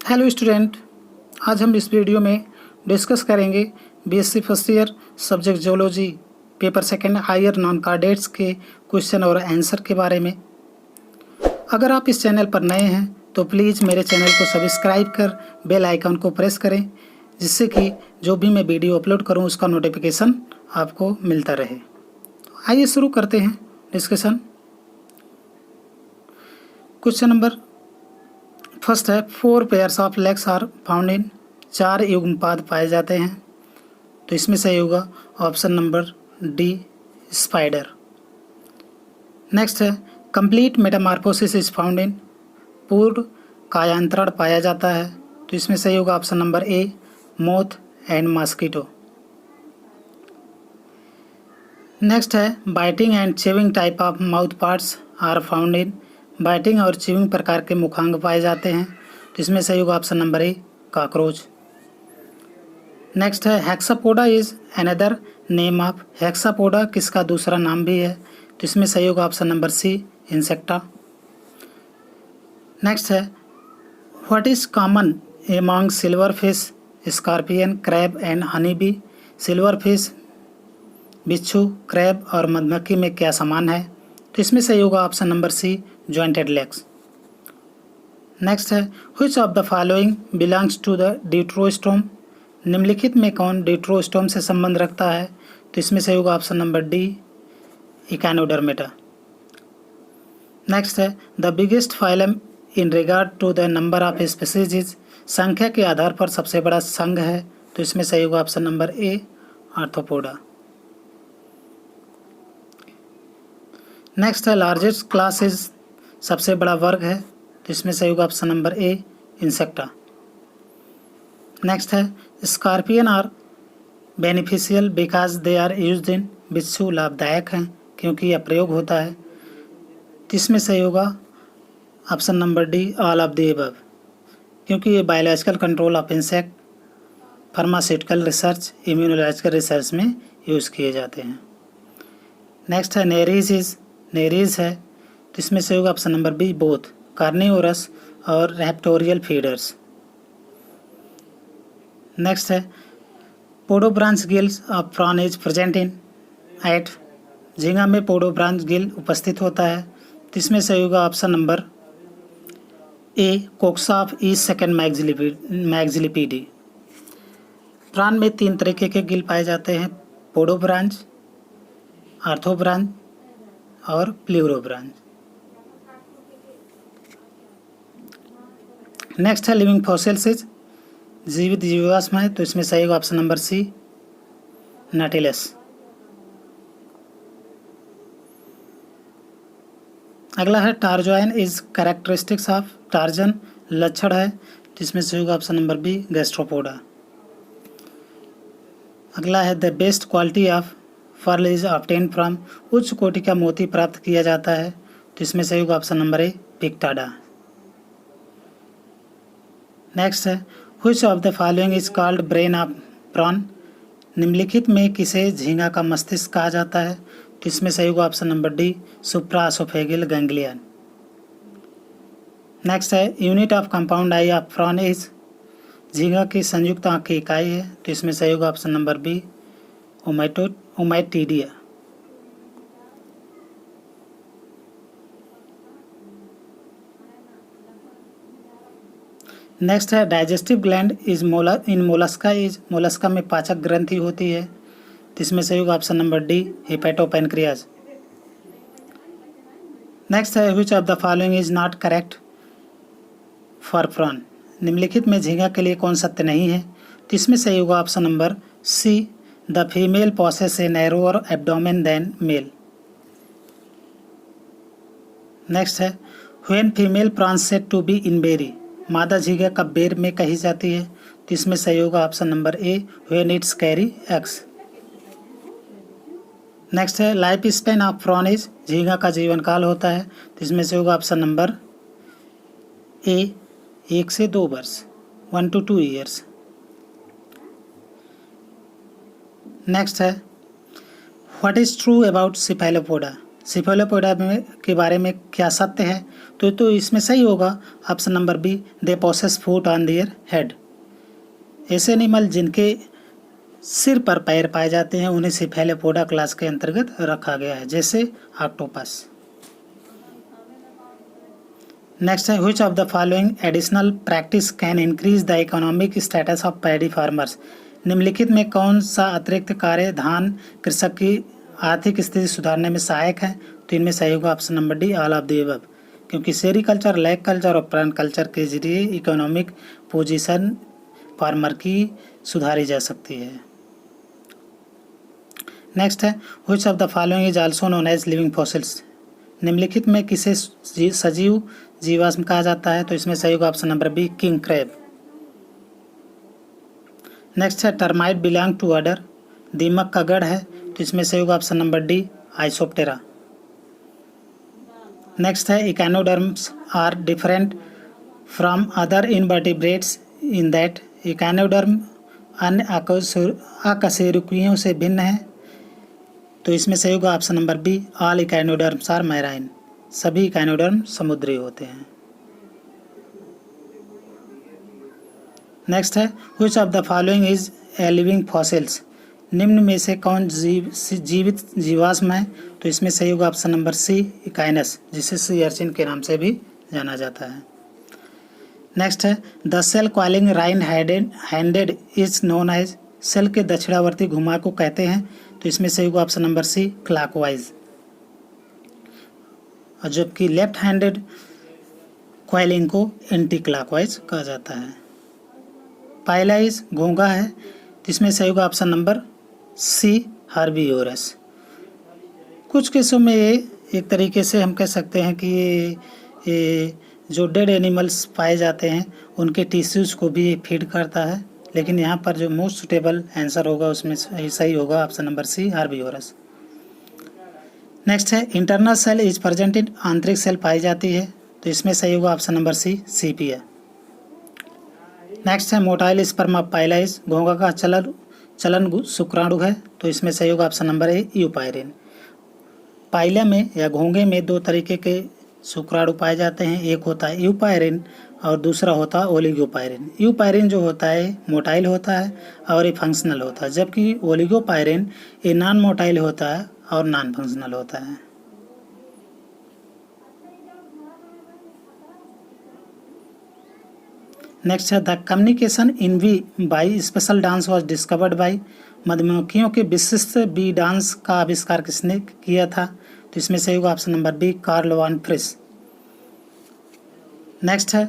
Hello student, आज हम इस वीडियो में डिस्कस करेंगे BSc first year subject geology paper second higher non chordates के क्वेश्चन और आंसर के बारे में। अगर आप इस चैनल पर नए हैं तो प्लीज़ मेरे चैनल को सब्सक्राइब कर बेल आइकन को प्रेस करें, जिससे कि जो भी मैं वीडियो अपलोड करूं उसका नोटिफिकेशन आपको मिलता रहे। तो आइए शुरू करते हैं डिस्कशन। क्वेश्चन नंबर फर्स्ट है 4 pairs of legs are found in, 4 युग्मपाद पाए जाते हैं। तो इसमें सही होगा option number D, spider. Next है complete metamorphosis is found in, पूर्ण कायांतरण पाया जाता है। तो इसमें सही होगा option number A, moth and mosquito. Next है biting and chewing type of mouth parts are found in, biting और चिविंग प्रकार के मुखांग पाए जाते हैं। तो इसमें सही होगा option number A, cockroach. Next है hexapoda is another name of, hexapoda किसका दूसरा नाम भी है। तो इसमें सही होगा option number C, insecta. Next है what is common among silver fish, scorpion, crab and honey bee. Silver fish, बिच्छू, क्रैब और मधुमक्खी में क्या समान है। तो इसमें सही होगा option number C, jointed legs. Next है which of the following belongs to the deuterostome, निम्नलिखित में कौन ड्यूटरोस्टोम से संबंध रखता है। तो इसमें सही होगा option number D, echinodermata. Next है the biggest phylum in regard to the number of species is, संख्या के आधार पर सबसे बड़ा संघ है। तो इसमें सही होगा option number A, arthropoda. Next है लार्जेस्ट क्लास इज, सबसे बड़ा वर्ग है। तो इसमें सही होगा option number A, insecta. Next है scorpion are beneficial because they are used in, बिच्छू लाभदायक हैं क्योंकि यह प्रयोग होता है। तो इसमें सही होगा option number D, all of the above, क्योंकि ये biological control of insect, pharmaceutical research, immunological research में यूज़ किए जाते हैं। नेक्स्ट है नेरीज इज, नेरीज है। तो इसमें से होगा option number B, both, carnivorous और रैप्टोरियल फीडर्स। नेक्स्ट है podobranch gills of prawn is present in at, झींगा में पोडोब्रांच गिल उपस्थित होता है। तो इसमें से होगा option number A, coxa of east second maxillipede. Prawn में 3 तरीके के गिल पाए जाते हैं, पोडोब्रांच, आर्थोब्रांच और प्ल्यूरोब्रांच। नेक्स्ट है लिविंग फॉसिल्स, जीवित जीवाश्म है। तो इसमें सही होगा ऑप्शन नंबर सी, नाटिलस। अगला है टार्जोइन इज कैरेक्टरिस्टिक्स ऑफ, टार्जन लक्षण है। तो इसमें सही होगा ऑप्शन नंबर बी, गैस्ट्रोपोडा। अगला है the best quality of pearl is obtain from, उच्च कोटि का मोती प्राप्त किया जाता है। तो इसमें सही होगा option number A, Pinctada. Next है which of the following is called brain of prawn, निम्नलिखित में किसे झींगा का मस्तिष्क कहा जाता है। तो इसमें सही होगा option number D, supraoesophageal ganglion. Next है unit of compound eye of prawn is, झींगा की संयुक्त आँख की इकाई है। तो इसमें सही होगा option number B, ommatidia. Next है digestive gland is in Mollusca is, Mollusca में पाचक ग्रंथि होती है। तो इसमें सही होगा option number D, hepatopancreas. Next है which of the following is not correct for prawn, निम्नलिखित में झींगा के लिए कौन सत्य नहीं है। तो इसमें सही होगा option number C, the female possess a narrower abdomen than male. Next है when female prawns said to be in berry, मादा झींगा कब बेर में कही जाती है। तो इसमें सही होगा option number A, when its carry eggs. Next है life span of prawn is, झींगा का जीवन काल होता है। तो इसमें से होगा ऑप्शन नंबर ए, 1 से 2 वर्ष, 1 to 2 ईयर्स। नेक्स्ट है what is true about Cephalopoda, Cephalopoda में के बारे में क्या सत्य है? तो इसमें सही होगा option number B, they possess foot on their head. ऐसे एनिमल जिनके सिर पर पैर पाए जाते हैं उन्हें सिफेलोपोडा क्लास के अंतर्गत रखा गया है, जैसे ऑक्टोपस। नेक्स्ट है, which of the following additional practice can increase the economic status of paddy farmers. निम्नलिखित में कौन सा अतिरिक्त कार्य धान कृषक की आर्थिक स्थिति सुधारने में सहायक है? तो इनमें सही होगा option number D, all of the above, क्योंकि सेरिकल्चर, लैग कल्चर और प्लांट कल्चर के जरिए इकोनॉमिक पोजीशन फार्मर की सुधारी जा सकती है। नेक्स्ट है, which of the following is also known as living fossils. निम्नलिखित में किसे सजीव जीवाश्म कहा जाता है? तो इसमें सही होगा option number B, king crab. Next है, टर्माइट बिलोंग टू ऑर्डर, दीमक का गढ़ है, तो इसमें सही होगा option number D, isoptera. Next है, echinoderms are different from other invertebrates in that echinoderm अन्य अकशेरुकियों से भिन्न है, तो इसमें सही होगा option number B, all echinoderms are marine, सभी इकानोडर्म समुद्री होते हैं। नेक्स्ट है, which of the following is a living fossils. निम्न में से कौन जीवित जीवाश्म है? तो इसमें सही होगा ऑप्शन नंबर सी, इकाइनस, जिसे सी अर्चिन के नाम से भी जाना जाता है। नेक्स्ट है, the shell coiling right handed is known as. Shell के दक्षिणावर्ती घुमा को कहते हैं, तो इसमें सही होगा ऑप्शन नंबर सी, क्लॉकवाइज। और जबकि लेफ्ट हैंडेड कॉइलिंग को एंटी क्लॉकवाइज कहा जाता है। पाइलाइज घोंघा है, जिसमें सही होगा ऑप्शन नंबर सी, हर्बीवोरस। कुछ केसों में ये एक तरीके से हम कह सकते हैं कि ये जो डेड एनिमल्स पाए जाते हैं उनके टिश्यूज़ को भी फीड करता है, लेकिन यहाँ पर जो मोस्ट सुटेबल आंसर होगा उसमें सही होगा option number C, herbivorous. Next है, internal shell is present in, आंतरिक सेल पाई जाती है, तो इसमें सही होगा option number C, sepia. Next है, मोटाइल स्पर्म ऑफ पाइलाइज, घोंघा का चलन शुक्राणु है, तो इसमें सही होगा ऑप्शन नंबर ए, यूपायरिन। पाइला में या घोंघे में दो तरीके के शुक्राणु पाए जाते हैं, एक होता है यूपायरिन और दूसरा होता है ओलिगोपायरिन। यूपायरिन जो होता है मोटाइल होता है और ये फंक्शनल होता है, जबकि ओलिगोपायरिन ये नॉन मोटाइल होता है और नॉन फंक्शनल होता है। नेक्स्ट है, the communication in bee by special dance was discovered by. मधुमक्खियों के विशिष्ट बी डांस का आविष्कार किसने किया था? तो इसमें सही होगा option number B, Karl von Frisch. Next है,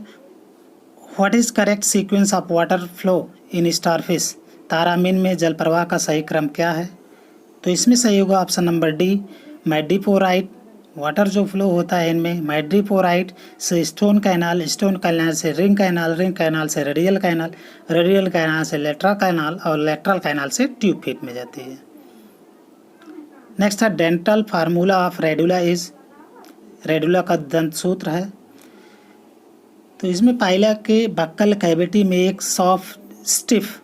what is correct sequence of water flow in starfish. तारामीन में जल प्रवाह का सही क्रम क्या है? तो इसमें सही होगा ऑप्शन नंबर डी, मैड्रीपोराइट। वाटर जो फ्लो होता है इनमें मैड्रीपोराइट से स्टोन कैनाल, स्टोन कैनाल से रिंग कैनाल, रिंग कैनाल से रेडियल कैनाल, रेडियल कैनाल से लेटरल कैनाल और लेटरल कैनाल से ट्यूब फीट में जाती है। नेक्स्ट है, dental formula of radula is. Radula का दंत सूत्र है, तो इसमें पाइला के बक्कल कैविटी में एक सॉफ्ट स्टिफ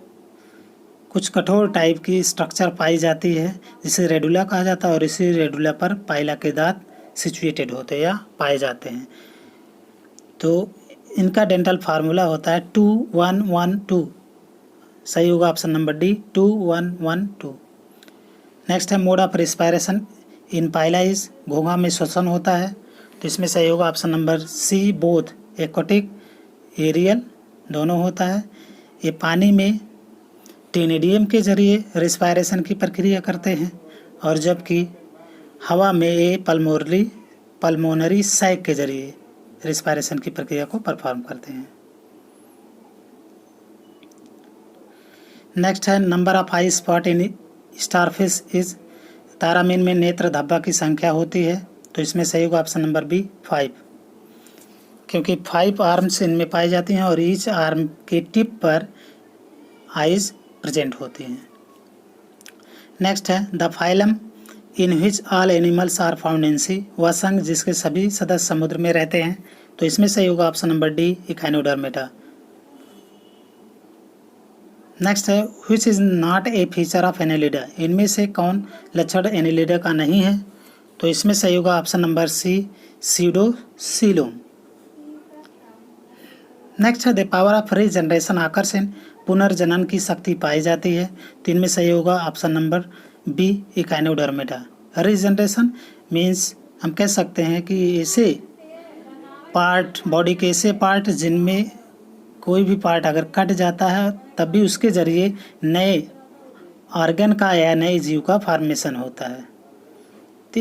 कुछ कठोर टाइप की स्ट्रक्चर पाई जाती है जिसे रेडुला कहा जाता है, और इसी रेडुला पर पाइला के दांत सिचुएटेड होते हैं या पाए जाते हैं। तो इनका डेंटल फार्मूला होता है 2112, सही होगा ऑप्शन नंबर डी, 2112। नेक्स्ट है, mode of respiration in Pila is. घोंघा में श्वसन होता है, तो इसमें सही होगा option number C, both aquatic aerial दोनों होता है। ये पानी में टेनिडियम के जरिए रेस्पिरेशन की प्रक्रिया करते हैं, और जबकि हवा में ये पल्मोनरी सैक के जरिए रेस्पिरेशन की प्रक्रिया को परफॉर्म करते हैं। नेक्स्ट है, number of eye spot in starfish is. तारामीन में नेत्र धब्बा की संख्या होती है, तो इसमें सही होगा ऑप्शन नंबर बी, 5, क्योंकि 5 आर्म्स इनमें पाई जाती हैं और ईच आर्म के टिप पर आइज प्रेजेंट होती हैं। नेक्स्ट है, the phylum in which all animals are found in sea. वह संघ जिसके सभी सदस्य समुद्र में रहते हैं, तो इसमें सही होगा option number D, echinodermata. Next है, which is not a feature of annelida. इनमें से कौन लक्षण एनेलिडा का नहीं है? तो इसमें सही होगा ऑप्शन नंबर सी, सीडोसिलोम। नेक्स्ट है द पावर ऑफ रीजनरेशन आकर्षण, पुनर्जनन की शक्ति पाई जाती है। तो इनमें सही होगा option number B, Echinodermata. Regeneration means हम कह सकते हैं कि ऐसे पार्ट, बॉडी के ऐसे पार्ट जिनमें कोई भी पार्ट अगर कट जाता है तब भी उसके ज़रिए नए ऑर्गन का या नए जीव का फॉर्मेशन होता है। तो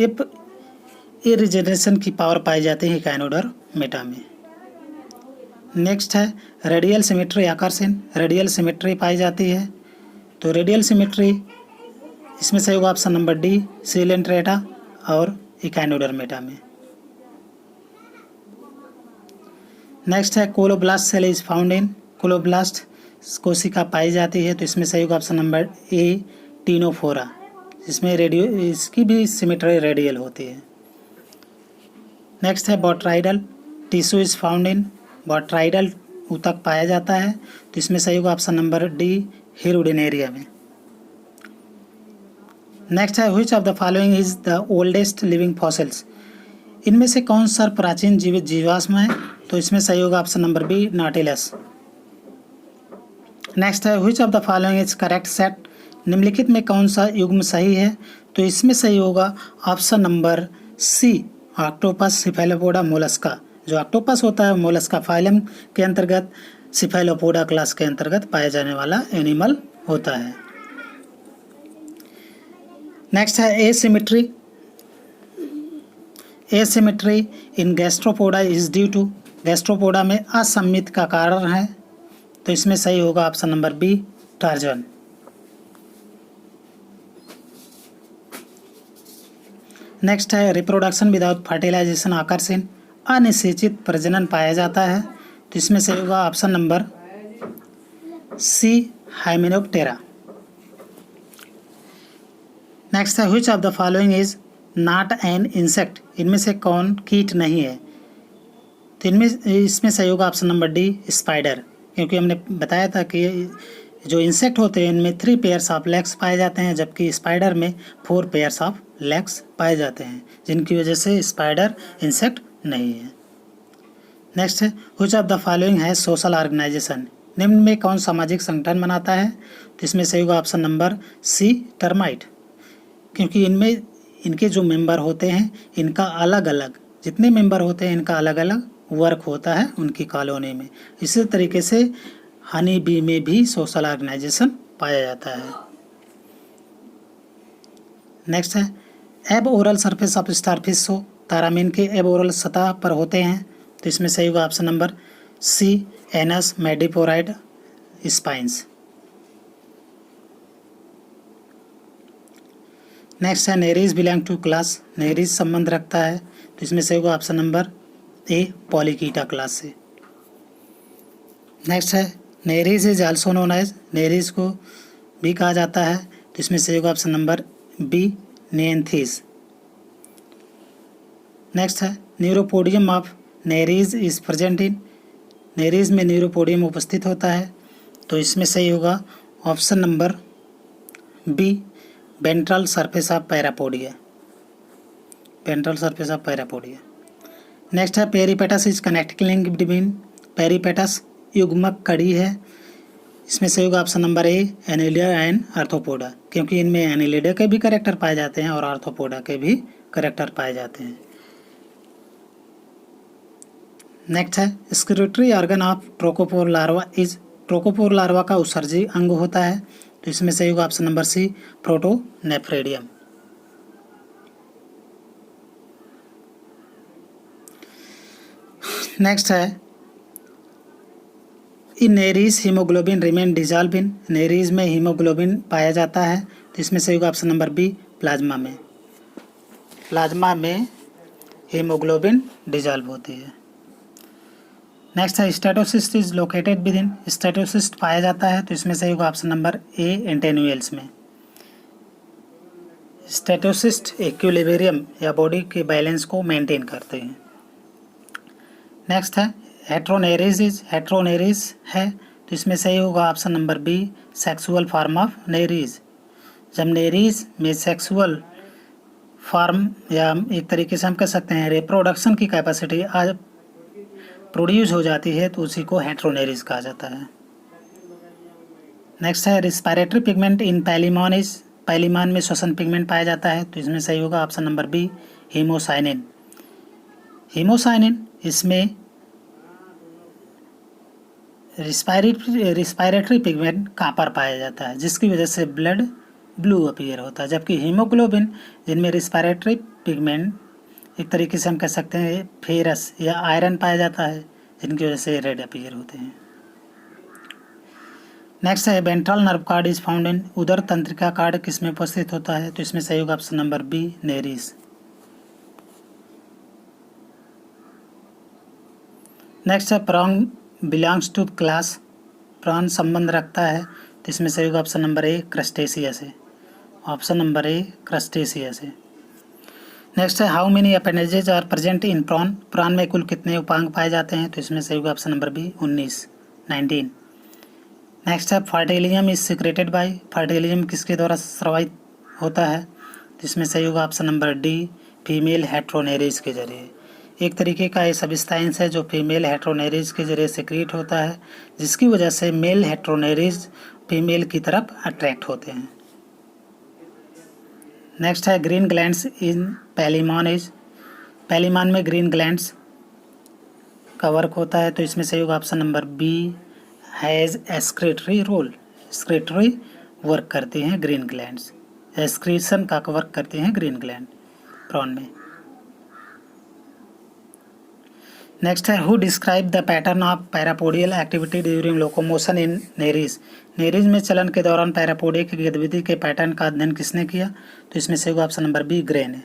ये रिजनरेशन की पावर पाई जाती है इकाइनोडर्मेटा में। नेक्स्ट है रेडियल सिमेट्री आकर्षण, रेडियल सिमेट्री पाई जाती है। तो रेडियल सिमेट्री इसमें सही होगा ऑप्शन नंबर डी, सीलेंट्रेटा और इकाइनोडर्मेटा में। नेक्स्ट है colloblast cell is found in, colloblast कोशिका पाई जाती है। तो इसमें सही होगा ऑप्शन नंबर ए, टीनोफोरा, इसमें रेडियो इसकी भी सिमेट्री रेडियल होती है। नेक्स्ट है botryoidal tissue is found in, botryoidal ऊतक पाया जाता है। तो इसमें सही होगा ऑप्शन नंबर डी, हिरुडिनेरिया में। नेक्स्ट है which of the following is the oldest living fossils, इनमें से कौन सा प्राचीन जीवित जीवाश्म है। तो इसमें सही होगा option number B, nautilus. Next है which of the following is correct set, निम्नलिखित में कौन सा युग्म सही है। तो इसमें सही होगा option number C, octopus, Cephalopoda, Mollusca. जो ऑक्टोपस होता है मोलस्का फाइलम के अंतर्गत, सिफेलोपोडा क्लास के अंतर्गत पाया जाने वाला एनिमल होता है। नेक्स्ट है asymmetry, asymmetry in Gastropoda is due to, Gastropoda में असममित का कारण है। तो इसमें सही होगा option number B, torsion. Next है रिप्रोडक्शन विदाउट फर्टिलाइजेशन आकर्षण, अनिषेचित प्रजनन पाया जाता है। तो इसमें सही होगा option number C, hymenoptera. Next है which of the following is not an insect, इनमें से कौन कीट नहीं है। तो इसमें सही होगा ऑप्शन नंबर डी, स्पाइडर, क्योंकि हमने बताया था कि जो इंसेक्ट होते हैं इनमें 3 पेयर्स ऑफ लेग्स पाए जाते हैं, जबकि स्पाइडर में 4 पेयर्स ऑफ लेग्स पाए जाते हैं, जिनकी वजह से स्पाइडर इंसेक्ट नहीं है। नेक्स्ट है व्हिच ऑफ द फॉलोइंग है सोशल ऑर्गेनाइजेशन, निम्न में कौन सामाजिक संगठन बनाता है। तो इसमें सही होगा ऑप्शन नंबर सी, टर्माइट, क्योंकि इनमें इनके जो मेंबर होते हैं इनका अलग अलग, जितने मेंबर होते हैं इनका अलग अलग वर्क होता है उनकी कॉलोनी में। इसी तरीके से हनी बी में भी सोशल ऑर्गेनाइजेशन पाया जाता है। नेक्स्ट है एब ओरल सरफेस ऑफ स्टारफिश हो, तारामीन के एब ओरल सतह पर होते हैं। तो इसमें सही होगा option number C, anus madreporite spines. Next है nereis belong to class, nereis संबंध रखता है। तो इसमें सही होगा option number A, polychaeta class से। नेक्स्ट है nereis is also known as, nereis को भी कहा जाता है। तो इसमें सही होगा option number B, neanthes. Next है neuropodium of nereis is present in, nereis में न्यूरोपोडियम उपस्थित होता है। तो इसमें सही होगा option number B, ventral surface of parapodia, ventral surface of parapodia. Next है peripatus is connecting link between, peripatus युग्मक कड़ी है। इसमें सही होगा option number A, annelida and arthropoda, क्योंकि इनमें एनिलिडा के भी कैरेक्टर पाए जाते हैं और आर्थ्रोपोडा के भी कैरेक्टर पाए जाते हैं। नेक्स्ट है excretory organ of trochophore larva is, trochophore larva का उत्सर्जी अंग होता है। तो इसमें सही होगा option number C, protonephridium. Next है in nereis haemoglobin remain dissolve in, nereis में हीमोग्लोबिन पाया जाता है। तो इसमें सही होगा ऑप्शन नंबर बी, प्लाज्मा में, प्लाज्मा में हीमोग्लोबिन डिजॉल्व होती है। नेक्स्ट है statocyst is located within, statocyst पाया जाता है। तो इसमें सही होगा ऑप्शन नंबर ए, एंटेन्यूल्स में। स्टेटोसिस्ट इक्विलिब्रियम या बॉडी के बैलेंस को मेंटेन करते हैं। नेक्स्ट है हेट्रोनेरिज इज, हेट्रोनेरिज है। तो इसमें सही होगा option number B, sexual form of Nereis. जब नेरीज में सेक्सुअल फॉर्म या एक तरीके से हम कह सकते हैं रिप्रोडक्शन की कैपेसिटी आज प्रोड्यूस हो जाती है तो उसी को हेटेरोनेरिस कहा जाता है। नेक्स्ट है रिस्पायरेटरी पिगमेंट इन पैलिमॉनिस, पैलिमान में श्वसन पिगमेंट पाया जाता है तो इसमें सही होगा option number B haemocyanin. Haemocyanin इसमें रिस्पायरेटरी पिगमेंट कॉपर पाया जाता है जिसकी वजह से ब्लड ब्लू अपीयर होता है, जबकि हीमोग्लोबिन जिनमें रिस्पायरेटरी पिगमेंट एक तरीके से हम कह सकते हैं फेरस या आयरन पाया जाता है जिनकी वजह से रेड अपीयर होते हैं। नेक्स्ट है ventral nerve card is found इन, उदर तंत्रिका कार्ड किसमें उपस्थित होता है तो इसमें सही होगा option number B nereis. Next है prawn belongs to class, prawn संबंध रखता है तो इसमें सही होगा ऑप्शन नंबर ए क्रस्टेशिया से, ऑप्शन नंबर ए क्रस्टेशिया से। नेक्स्ट है how many appendages are present in prawn, prawn में कुल कितने उपांग पाए जाते हैं तो इसमें सही होगा ऑप्शन नंबर बी 19। नेक्स्ट है फर्टिलियम इज सिक्रेटेड बाय, फर्टिलियम किसके द्वारा स्रावित होता है तो इसमें सही होगा ऑप्शन नंबर डी फीमेल हेटेरोनेरिस के जरिए। एक तरीके का ये सब्सटेंस है जो फीमेल हेटेरोनेरिस के जरिए सिक्रीट होता है जिसकी वजह से मेल हेटेरोनेरिस फीमेल की तरफ अट्रैक्ट होते हैं। नेक्स्ट है ग्रीन ग्लैंड्स इन पैलिमॉन इज, पैलिमॉन में ग्रीन ग्लैंड्स का वर्क होता है तो इसमें सही होगा option number B has excretory role, excretory work करती हैं ग्रीन ग्लैंड्स, एक्सक्रीशन का वर्क करती हैं ग्रीन ग्लैंड प्रॉन में। नेक्स्ट है who describe the pattern of parapodial activity during locomotion in nereis, nereis में चलन के दौरान पैरापोडिया की गतिविधि के पैटर्न का अध्ययन किसने किया तो इसमें से होगा ऑप्शन नंबर बी ग्रे ने।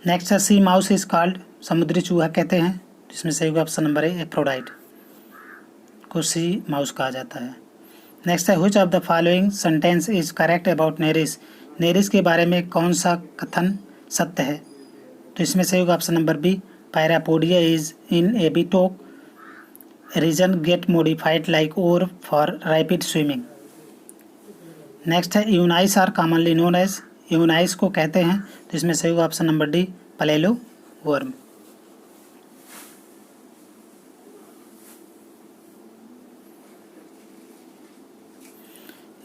नेक्स्ट है सी माउस इज कॉल्ड, समुद्री चूहा कहते हैं तो इसमें से होगा ऑप्शन नंबर ए एफ्रोडाइट को सी माउस कहा जाता है। नेक्स्ट है which of the following sentence is correct about Nereis, Nereis के बारे में कौन सा कथन सत्य है तो इसमें से होगा option number B parapodia is in epitoke region get modified like oar for rapid swimming. Next है eunice are commonly known as, eunice को कहते हैं तो इसमें सही होगा option number D palolo worm.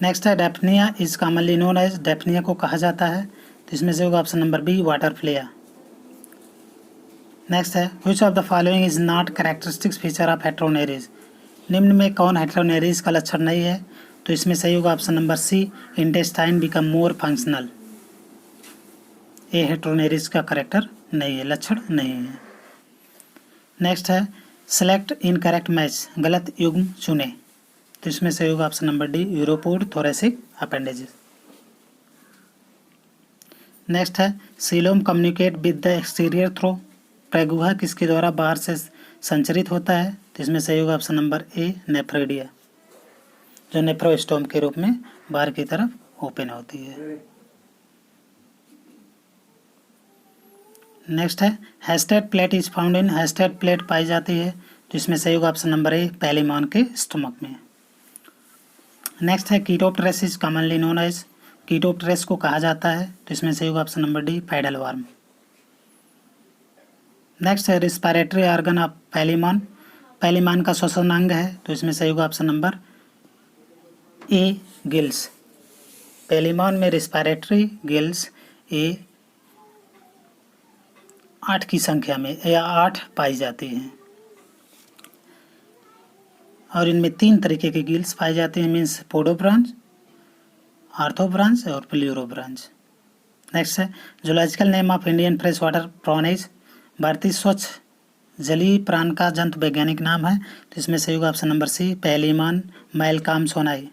Next है daphnia is commonly known as, daphnia को कहा जाता है तो इसमें से होगा option number B water flea. Next है which of the following is not characteristics feature of हेटेरोनेरिस, निम्न में कौन हेटेरोनेरिस का लक्षण नहीं है तो इसमें सही होगा option number C intestine become more functional, ये हेटेरोनेरिस का करेक्टर नहीं है, लक्षण नहीं है। नेक्स्ट है सेलेक्ट इनकरेक्ट मैच, गलत युग्म चुने तो इसमें सही होगा option number D uropod thoracic appendages. Next है coelom communicate with the exterior through, प्रगुहा किसके द्वारा बाहर से संचरित होता है तो इसमें सही होगा ऑप्शन नंबर ए नेफ्रेडिया जो नेफ्रोस्टोम के रूप में बाहर की तरफ ओपन होती है। नेक्स्ट है hastate plate is found in, hastate plate पाई जाती है तो इसमें सही होगा ऑप्शन नंबर ए पैलिमॉन के स्टमक में। नेक्स्ट है Chaetopterus is commonly known as, Chaetopterus को कहा जाता है तो इसमें सही होगा option number D paddle worm. Next है respiratory organ of Palaemon, Palaemon का श्वसन अंग है तो इसमें सही होगा option number A gills, Palaemon में रिस्पायरेटरी गिल्स ए 8 की संख्या में या 8 पाई जाती हैं और इनमें 3 तरीके के गिल्स पाए जाते हैं मीन्स पोडोब्रांच, आर्थोब्रांच और प्ल्यूरोब्रांच। नेक्स्ट है zoological name of Indian fresh water prawn is, भारतीय स्वच्छ जलीय प्राण का जंतु वैज्ञानिक नाम है तो इसमें सही होगा option number C Palaemon malcolmsonii सोनाई।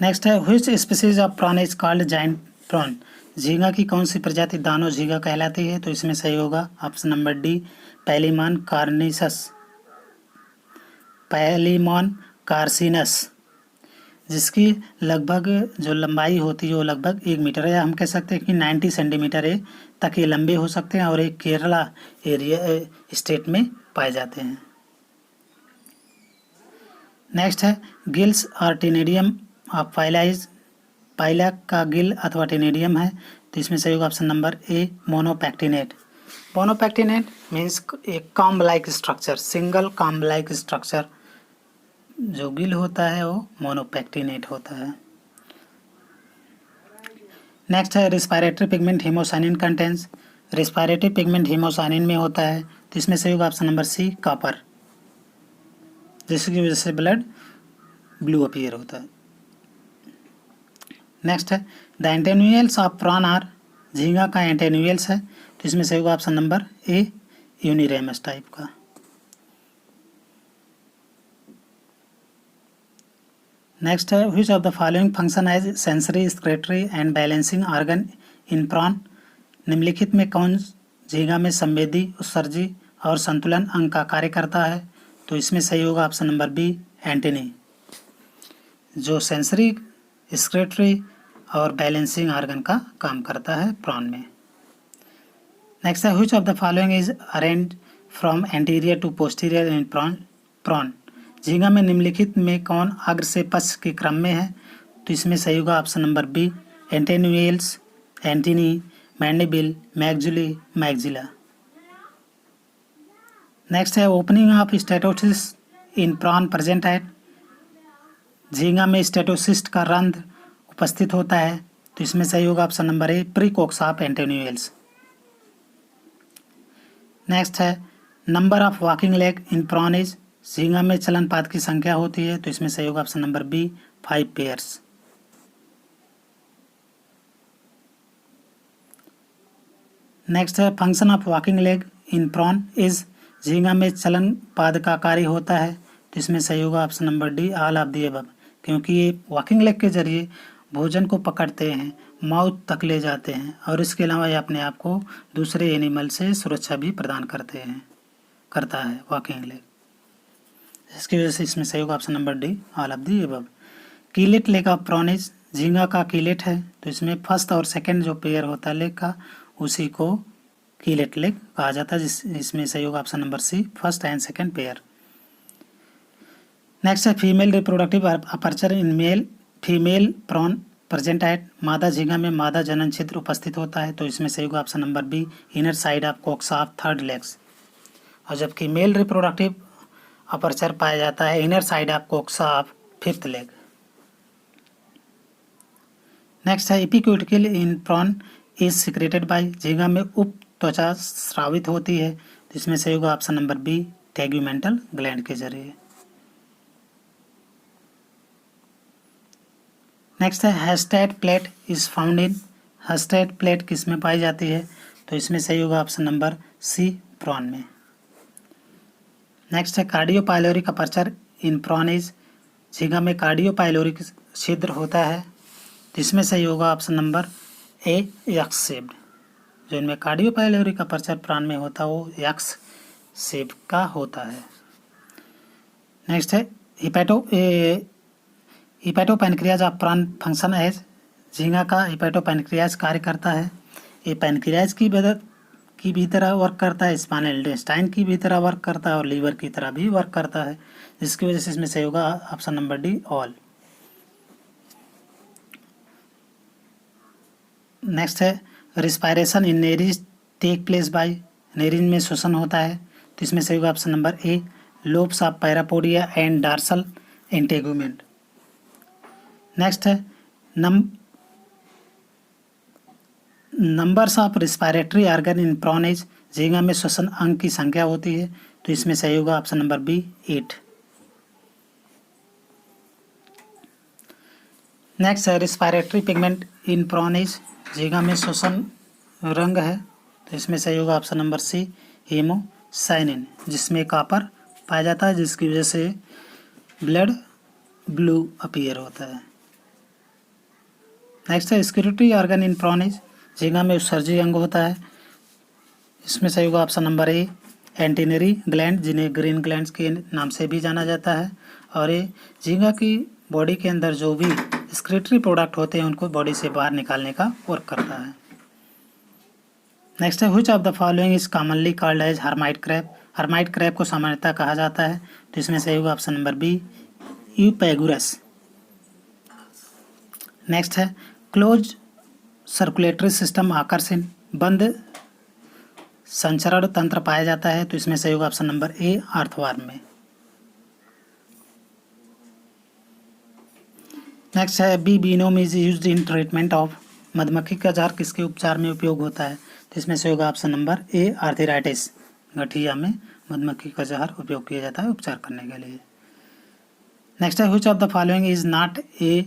नेक्स्ट है which species of prawn is called giant prawn, झींगा की कौन सी प्रजाति दानो झींगा कहलाती है तो इसमें सही होगा ऑप्शन नंबर डी पैलिमॉन कार्निसस, पैलिमॉन कार्सिनस जिसकी लगभग जो लंबाई होती है वो लगभग 1 मीटर है, या हम कह सकते हैं कि 90 सेंटीमीटर तक ये लंबे हो सकते हैं और एक केरला एरिया स्टेट में पाए जाते हैं। नेक्स्ट है गिल्स और टिनेडियम पाइला का गिल अथवा टेनेडियम है, तो इसमें सही होगा ऑप्शन नंबर ए मोनोपैक्टिनेट। मोनोपैक्टिनेट मीन्स एक comb like structure, single comb like structure जो गिल होता है वो मोनोपैक्टिनेट होता है। नेक्स्ट है respiratory pigment haemocyanin contains. Respiratory pigment haemocyanin में होता है, तो इसमें सही होगा ऑप्शन नंबर सी कॉपर, जिसकी वजह से ब्लड ब्लू अपीयर होता है। नेक्स्ट है the antennules of prawn are. झींगा का एंटेन्यूल्स है, तो इसमें सही होगा option number A uniramous type का। नेक्स्ट है which of the following function as sensory, secretory and balancing organ in prawn. निम्नलिखित में कौन झींगा में संवेदी, उत्सर्जी और संतुलन अंग का कार्य करता है, तो इसमें सही होगा ऑप्शन नंबर बी एंटेनी, जो सेंसरी, स्क्रेटरी और बैलेंसिंग ऑर्गन का काम करता है प्रॉन में। नेक्स्ट है which of the following is arrange from anterior to posterior in prawn. झींगा में निम्नलिखित में कौन अग्र से पश्च के क्रम में है, तो इसमें सही होगा option number B antennules, antennae, mandible, maxillulae, maxilla. Next है opening of statocyst in prawn present at. झींगा में स्टेटोसिस्ट का रंध्र उपस्थित होता है, तो इसमें सही होगा option number A precoxa of antennules. Next है number of walking leg in prawn is. झींगा में चलन पाद की संख्या होती है, तो इसमें सही होगा option number B 5 pairs. Next है function of walking leg in prawn is. झींगा में चलन पाद का कार्य होता है, तो इसमें सही होगा option number D all of the above, क्योंकि ये वॉकिंग लेग के जरिए भोजन को पकड़ते हैं, माउथ तक ले जाते हैं और इसके अलावा ये अपने आप को दूसरे एनिमल से सुरक्षा भी प्रदान करता है वॉकिंग लेग। इसकी वजह से इसमें सही होगा option number D all of the above. Chelate leg of prawn is. झींगा का कीलेट है, तो इसमें फर्स्ट और सेकंड जो पेयर होता है लेग का उसी को कीलेट लेग कहा जाता है, इसमें सही होगा option number C first and second pair. Next है female reproductive aperture in male. Female prawn present at. मादा झींगा में मादा जनन छिद्र उपस्थित होता है, तो इसमें सही होगा option number B inner side of coxa of third legs. और जबकि मेल रिप्रोडक्टिव अपर्चर पाया जाता है inner side of coxa of fifth leg. Next है epicuticle in prawn is secreted by. झींगा में उप त्वचा स्रावित होती है, तो इसमें सही होगा option number B tegumental gland के जरिए। नेक्स्ट है hastate plate is found in. Hastate plate किस में पाई जाती है, तो इसमें सही होगा ऑप्शन नंबर सी प्रॉन में। नेक्स्ट है cardiopyloric aperture in prawn is. झींगा में कार्डियोपाइलोरिक छिद्र होता है, तो इसमें सही होगा ऑप्शन नंबर ए यक्स शेप्ड। जो इनमें कार्डियोपाइलोरिक अपर्चर प्रॉन में होता है वो यक्स शेप का होता है। नेक्स्ट है हिपैटोपैनक्रियाज ऑफ प्रॉन फंक्शन एज। झींगा का हिपैटोपैनक्रियाज कार्य करता है। ये पैनक्रियाज की भी तरह वर्क करता है, स्मॉल इंटेस्टाइन की भी तरह वर्क करता है और लीवर की तरह भी वर्क करता है, जिसकी वजह से इसमें सही होगा option number D all. Next है respiration in nereis take place by. Nereis में श्वसन होता है, तो इसमें सही होगा option number A lobes of parapodia and dorsal integument. Next है numbers of respiratory organ in prawn is. झींगा में श्वसन अंग की संख्या होती है, तो इसमें सही होगा ऑप्शन नंबर बी 8। नेक्स्ट है respiratory pigment in prawn is. झींगा में श्वसन रंग है, तो इसमें सही होगा ऑप्शन नंबर सी हीमोसाइनिन, जिसमें कॉपर पाया जाता है, जिसकी वजह से ब्लड ब्लू अपीयर होता है। नेक्स्ट है excretory organ in prawn is. झींगा में उत्सर्जी अंग होता है, इसमें सही होगा ऑप्शन नंबर ए एंटीनरी ग्लैंड, जिन्हें ग्रीन ग्लैंड्स के नाम से भी जाना जाता है। और ये झींगा की बॉडी के अंदर जो भी स्क्रेटरी प्रोडक्ट होते हैं उनको बॉडी से बाहर निकालने का वर्क करता है। नेक्स्ट है which of the following is commonly called as hermit crab. Hermit crab को सामान्यतः कहा जाता है, तो इसमें सही होगा option number B Eupagurus. Next है क्लोज सर्कुलेटरी सिस्टम आकर्षण, बंद संचरण तंत्र पाया जाता है, तो इसमें सही होगा ऑप्शन नंबर ए अर्थवर्म में। नेक्स्ट है bee venom is used in treatment of, मधुमक्खी का जार किसके उपचार में उपयोग होता है, तो इसमें से होगा ऑप्शन नंबर ए आर्थराइटिस, गठिया में मधुमक्खी का जहर उपयोग किया जाता है उपचार करने के लिए। नेक्स्ट है which of the following is not A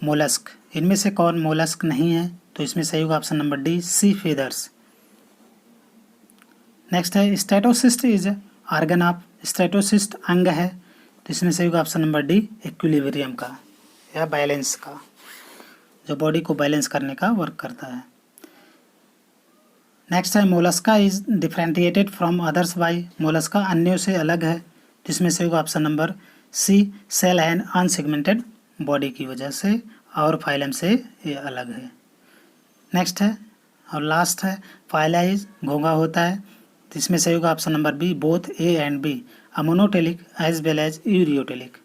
mollusc, इनमें से कौन मोलस्क नहीं है, तो इसमें सही होगा option number D sea feathers. Next है statocyst is organ of, statocyst अंग है, तो इसमें सही होगा ऑप्शन नंबर डी इक्विलिब्रियम का या बैलेंस का, जो बॉडी को बैलेंस करने का वर्क करता है। नेक्स्ट है Mollusca is differentiated from others by, Mollusca अन्यों से अलग है, तो इसमें से होगा option number C shell and unsegmented body की वजह से, और फाइलम से ये अलग है। नेक्स्ट है और लास्ट है फाइला इज घोंघा होता है, तो इसमें से होगा option number B both A and B, ammonotelic as well as ureotelic,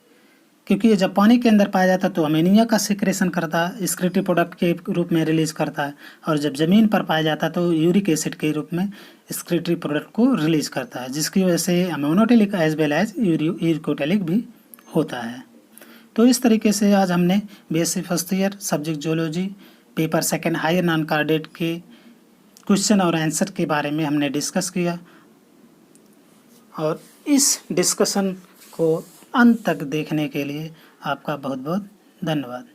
क्योंकि ये जब पानी के अंदर पाया जाता है तो अमीनिया का सिक्रेशन करता है, एक्सक्रीटरी प्रोडक्ट के रूप में रिलीज करता है, और जब ज़मीन पर पाया जाता है तो यूरिक एसिड के रूप में एक्सक्रीटरी प्रोडक्ट को रिलीज करता है, जिसकी वजह से ammonotelic as well as uricotelic भी होता है। तो इस तरीके से आज हमने BSc first year subject zoology paper second higher non chordate के क्वेश्चन और आंसर के बारे में हमने डिस्कस किया, और इस डिस्कशन को अंत तक देखने के लिए आपका बहुत बहुत धन्यवाद।